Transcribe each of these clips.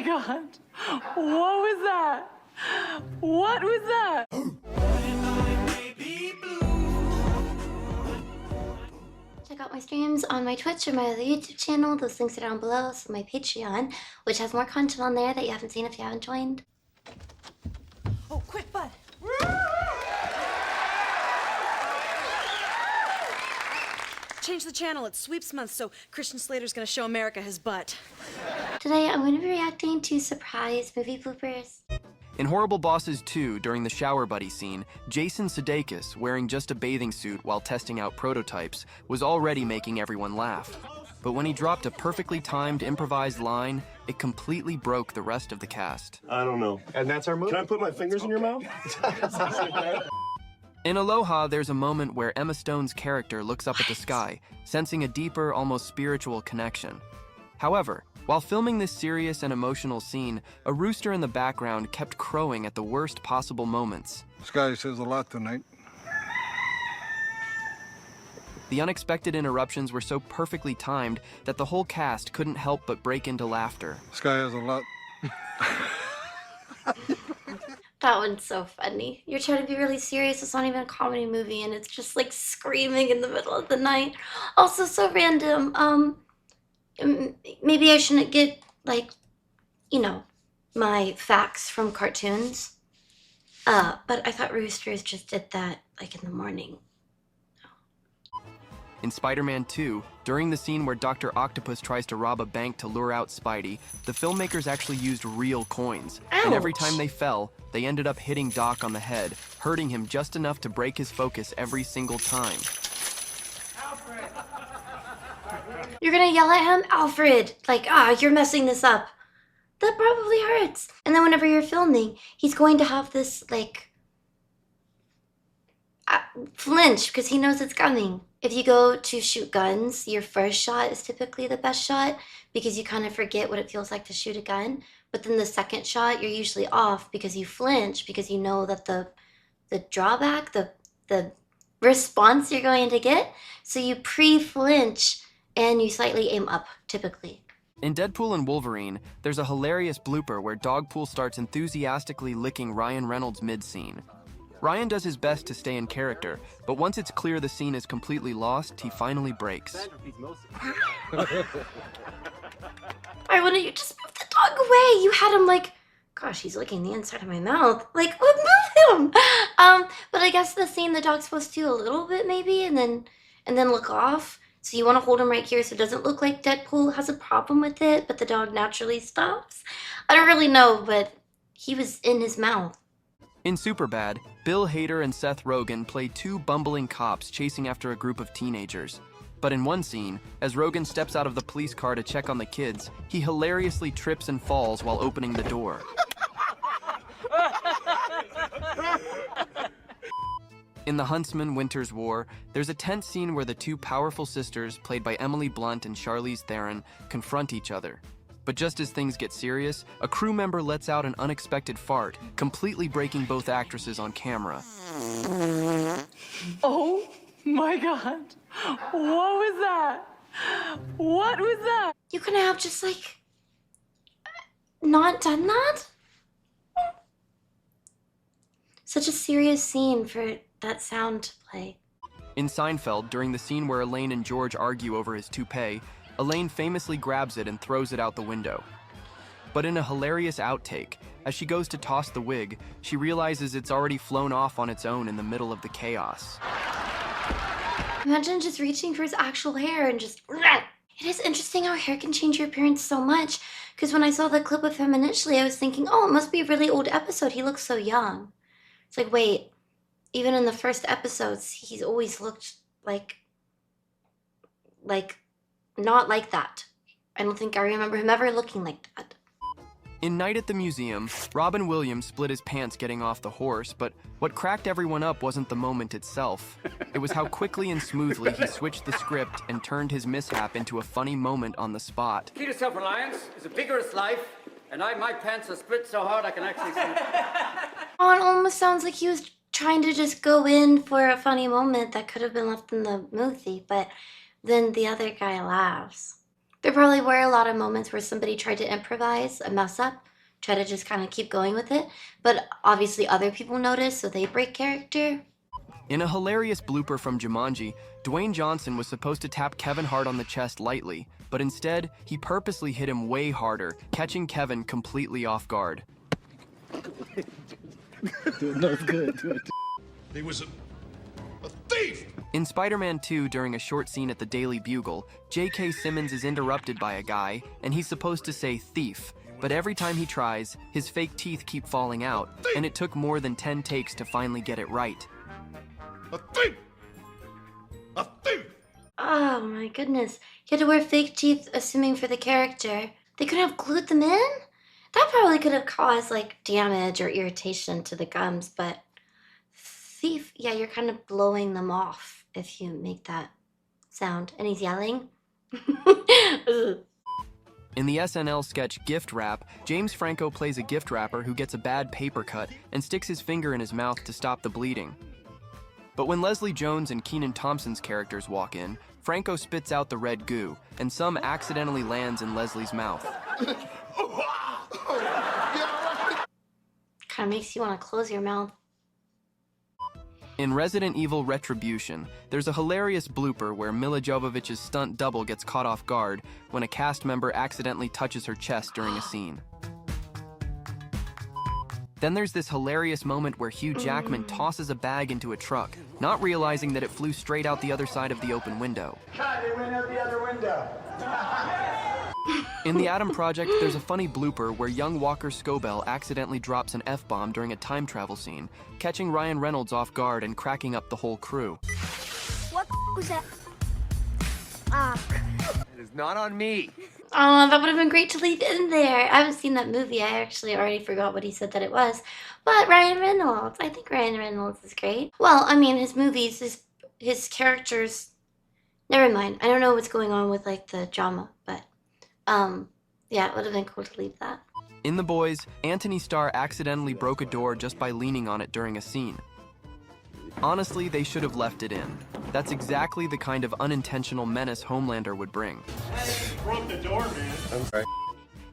my God. What was that? What was that? Check out my streams on my Twitch or my other YouTube channel. Those links are down below. So my Patreon, which has more content on there that you haven't seen if you haven't joined. Oh, quick, bud. Change the channel. It's sweeps month, so Christian Slater's gonna show America his butt. Today I'm going to be reacting to surprise movie bloopers. In Horrible Bosses 2, during the shower buddy scene, Jason Sudeikis, wearing just a bathing suit while testing out prototypes, was already making everyone laugh. But when he dropped a perfectly timed improvised line, it completely broke the rest of the cast. I don't know. And that's our movie. Can I put my fingers in your mouth? In Aloha, there's a moment where Emma Stone's character looks up at the sky, sensing a deeper, almost spiritual connection. However, while filming this serious and emotional scene, a rooster in the background kept crowing at the worst possible moments. This guy says a lot tonight. The unexpected interruptions were so perfectly timed that the whole cast couldn't help but break into laughter. This guy has a lot. That one's so funny. You're trying to be really serious. It's not even a comedy movie, and it's just like screaming in the middle of the night. Also, so random. Maybe I shouldn't get, like, you know, my facts from cartoons. But I thought roosters just did that, like, in the morning. In Spider-Man 2, during the scene where Dr. Octopus tries to rob a bank to lure out Spidey, the filmmakers actually used real coins. Ouch. And every time they fell, they ended up hitting Doc on the head, hurting him just enough to break his focus every single time. You're gonna yell at him? Alfred! Like, you're messing this up. That probably hurts. And then whenever you're filming, he's going to have this, like, flinch because he knows it's coming. If you go to shoot guns, your first shot is typically the best shot because you kind of forget what it feels like to shoot a gun. But then the second shot, you're usually off because you flinch because you know that the drawback, the response you're going to get. So you pre-flinch and you slightly aim up, typically. In Deadpool and Wolverine, there's a hilarious blooper where Dogpool starts enthusiastically licking Ryan Reynolds mid-scene. Ryan does his best to stay in character, but once it's clear the scene is completely lost, he finally breaks. Why wouldn't you just move the dog away? You had him like, gosh, he's licking the inside of my mouth. Like, move him! But I guess the scene the dog's supposed to do a little bit maybe, and then look off. So you want to hold him right here so it doesn't look like Deadpool has a problem with it, but the dog naturally stops. I don't really know, but he was in his mouth. In Superbad, Bill Hader and Seth Rogen play two bumbling cops chasing after a group of teenagers. But in one scene, as Rogen steps out of the police car to check on the kids, he hilariously trips and falls while opening the door. In The Huntsman: Winter's War, there's a tense scene where the two powerful sisters, played by Emily Blunt and Charlize Theron, confront each other. But just as things get serious, a crew member lets out an unexpected fart, completely breaking both actresses on camera. Oh my God. What was that? What was that? You couldn't have just, like, not done that? Such a serious scene for that sound to play. In Seinfeld, during the scene where Elaine and George argue over his toupee, Elaine famously grabs it and throws it out the window. But in a hilarious outtake, as she goes to toss the wig, she realizes it's already flown off on its own in the middle of the chaos. Imagine just reaching for his actual hair and just... It is interesting how hair can change your appearance so much, because when I saw the clip of him initially, I was thinking, oh, it must be a really old episode. He looks so young. It's like, wait, even in the first episodes, he's always looked like not like that. I don't think I remember him ever looking like that. In Night at the Museum, Robin Williams split his pants getting off the horse, but what cracked everyone up wasn't the moment itself. It was how quickly and smoothly he switched the script and turned his mishap into a funny moment on the spot. Key to self-reliance is a vigorous life, and my pants are split so hard I can actually see. Oh, it almost sounds like he was trying to just go in for a funny moment that could have been left in the movie, but then the other guy laughs. There probably were a lot of moments where somebody tried to improvise a mess up, try to just kind of keep going with it, but obviously other people notice, so they break character. In a hilarious blooper from Jumanji, Dwayne Johnson was supposed to tap Kevin Hart on the chest lightly, but instead, he purposely hit him way harder, catching Kevin completely off guard. He was a thief! In Spider-Man 2, during a short scene at the Daily Bugle, J.K. Simmons is interrupted by a guy, and he's supposed to say thief, but every time he tries, his fake teeth keep falling out, and it took more than 10 takes to finally get it right. A thief! A thief! Oh my goodness. He had to wear fake teeth, assuming for the character. They could have glued them in? That probably could have caused like damage or irritation to the gums, but thief, yeah, you're kind of blowing them off if you make that sound. And he's yelling. In the SNL sketch Gift Wrap, James Franco plays a gift wrapper who gets a bad paper cut and sticks his finger in his mouth to stop the bleeding. But when Leslie Jones and Kenan Thompson's characters walk in, Franco spits out the red goo, and some accidentally lands in Leslie's mouth. Kind of makes you want to close your mouth. In Resident Evil Retribution, there's a hilarious blooper where Mila Jovovich's stunt double gets caught off guard when a cast member accidentally touches her chest during a scene. Then there's this hilarious moment where Hugh Jackman tosses a bag into a truck, not realizing that it flew straight out the other side of the open window. God, it went out the other window. In The Adam Project, there's a funny blooper where young Walker Scobell accidentally drops an F-bomb during a time travel scene, catching Ryan Reynolds off guard and cracking up the whole crew. What was that? It is not on me. Oh, that would have been great to leave in there. I haven't seen that movie. I actually already forgot what he said that it was. But Ryan Reynolds. I think Ryan Reynolds is great. Well, I mean, his movies, his characters... Never mind. I don't know what's going on with, like, the drama. But, yeah, it would have been cool to leave that. In The Boys, Anthony Starr accidentally broke a door just by leaning on it during a scene. Honestly, they should have left it in. That's exactly the kind of unintentional menace Homelander would bring. Broke the door, man. I'm sorry.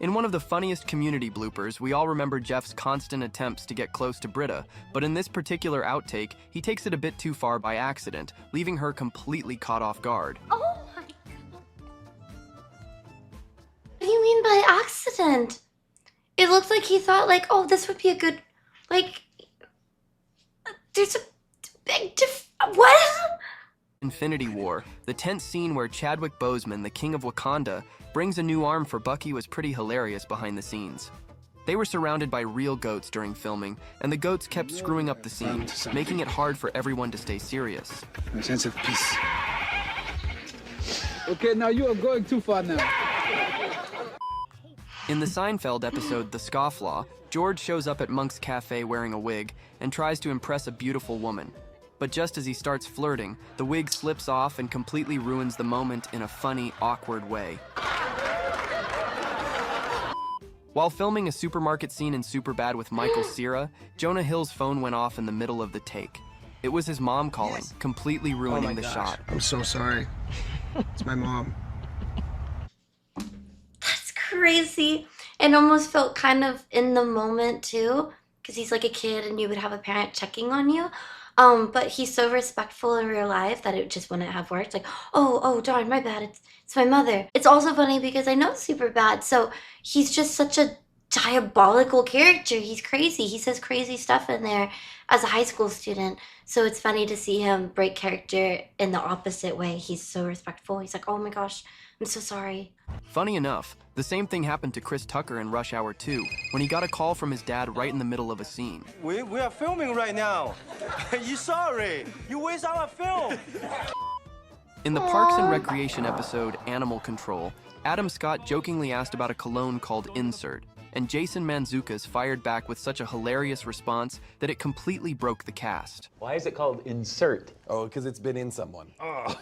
In one of the funniest Community bloopers, we all remember Jeff's constant attempts to get close to Britta, but in this particular outtake, he takes it a bit too far by accident, leaving her completely caught off guard. Oh my god. What do you mean by accident? It looked like he thought, like, oh, this would be a good, like, there's a big what? Infinity War, the tense scene where Chadwick Boseman, the King of Wakanda, brings a new arm for Bucky was pretty hilarious behind the scenes. They were surrounded by real goats during filming, and the goats kept screwing up the scene, making it hard for everyone to stay serious. A sense of peace. Okay, now you are going too far now. In the Seinfeld episode The Scofflaw, George shows up at Monk's Cafe wearing a wig and tries to impress a beautiful woman. But just as he starts flirting, the wig slips off and completely ruins the moment in a funny, awkward way. While filming a supermarket scene in Superbad with Michael Cera, Jonah Hill's phone went off in the middle of the take. It was his mom calling, completely ruining the shot. I'm so sorry. It's my mom. That's crazy. It almost felt kind of in the moment too, because he's like a kid and you would have a parent checking on you. But he's so respectful in real life that it just wouldn't have worked. Like, oh, darn, my bad. It's my mother. It's also funny because I know Superbad, so he's just such a diabolical character. He's crazy. He says crazy stuff in there as a high school student. So it's funny to see him break character in the opposite way. He's so respectful. He's like, oh my gosh, I'm so sorry. Funny enough, the same thing happened to Chris Tucker in Rush Hour 2, when he got a call from his dad right in the middle of a scene. We are filming right now. You sorry. You waste our film. In the Parks and Recreation episode Animal Control, Adam Scott jokingly asked about a cologne called Insert, and Jason Mantzoukas fired back with such a hilarious response that it completely broke the cast. Why is it called Insert? Oh, because it's been in someone. Oh.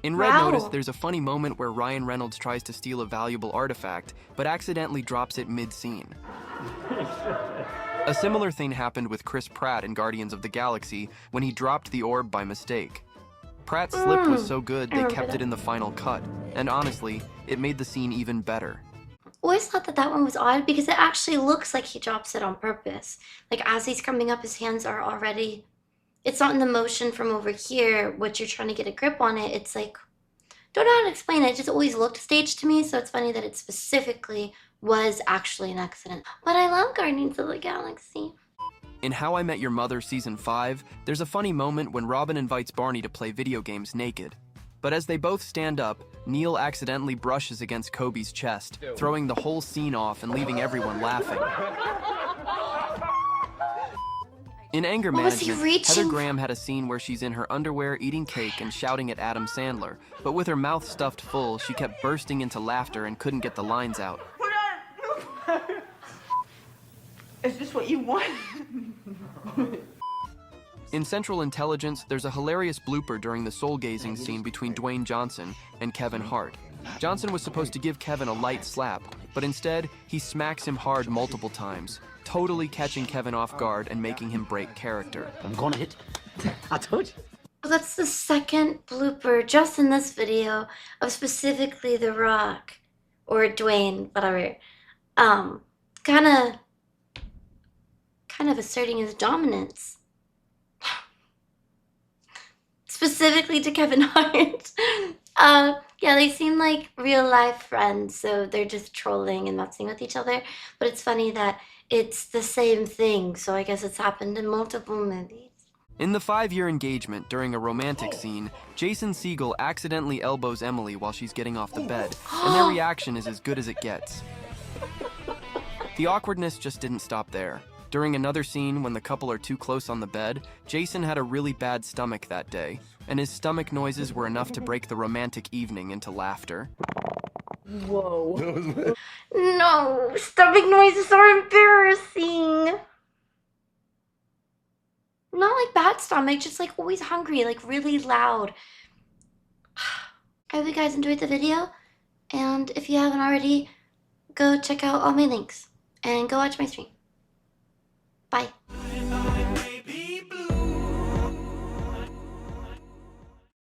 In Red Notice, there's a funny moment where Ryan Reynolds tries to steal a valuable artifact, but accidentally drops it mid-scene. A similar thing happened with Chris Pratt in Guardians of the Galaxy when he dropped the orb by mistake. Pratt's slip was so good they remember kept that. it in the final cut, and honestly, it made the scene even better. Always thought that that one was odd because it actually looks like he drops it on purpose. Like as he's coming up, his hands are already, it's not in the motion from over here, which you're trying to get a grip on it. It's like, don't know how to explain it. It just always looked staged to me. So it's funny that it specifically was actually an accident. But I love Guardians of the Galaxy. In How I Met Your Mother Season 5, there's a funny moment when Robin invites Barney to play video games naked. But as they both stand up, Neil accidentally brushes against Kobe's chest, throwing the whole scene off and leaving everyone laughing. In Anger What was he Management, reaching Heather for? Graham had a scene where she's in her underwear eating cake and shouting at Adam Sandler, but with her mouth stuffed full, she kept bursting into laughter and couldn't get the lines out. Is this what you want? In Central Intelligence, there's a hilarious blooper during the soul-gazing scene between Dwayne Johnson and Kevin Hart. Johnson was supposed to give Kevin a light slap, but instead, he smacks him hard multiple times, totally catching Kevin off guard and making him break character. I'm gonna hit. I told you. Well, that's the second blooper just in this video of specifically The Rock or Dwayne, whatever, kind of asserting his dominance. Specifically to Kevin Hart. Yeah, they seem like real life friends, so they're just trolling and messing with each other. But it's funny that it's the same thing, so I guess it's happened in multiple movies. In the 5-year engagement, during a romantic scene, Jason Segel accidentally elbows Emily while she's getting off the bed, and their reaction is as good as it gets. The awkwardness just didn't stop there. During another scene, when the couple are too close on the bed, Jason had a really bad stomach that day, and his stomach noises were enough to break the romantic evening into laughter. Whoa. No, stomach noises are embarrassing. Not like bad stomach, just like always hungry, like really loud. I hope you guys enjoyed the video, and if you haven't already, go check out all my links and go watch my stream. Bye.